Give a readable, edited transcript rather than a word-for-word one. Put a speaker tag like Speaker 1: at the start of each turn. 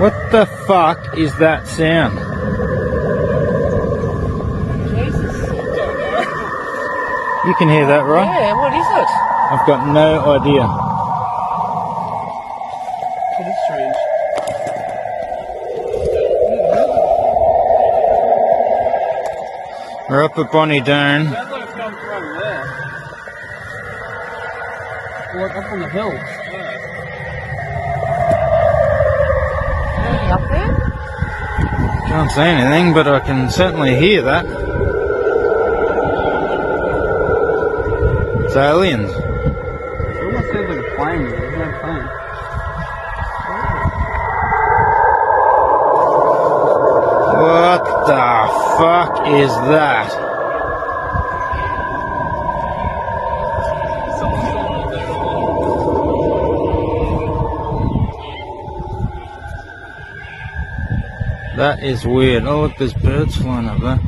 Speaker 1: What the fuck is that sound?
Speaker 2: Jesus.
Speaker 1: You can hear that, right?
Speaker 2: Yeah, what is it?
Speaker 1: I've got no idea.
Speaker 2: It is strange.
Speaker 1: We're up at Bonnie Doon.
Speaker 2: Sounds like it's coming from there. Like up on the hill. Anything up there?
Speaker 1: Can't see anything, but I can certainly hear that. It's aliens.
Speaker 2: It almost sounds like a plane. There's no plane.
Speaker 1: What the fuck is that? That is weird. Oh look, there's birds flying up there.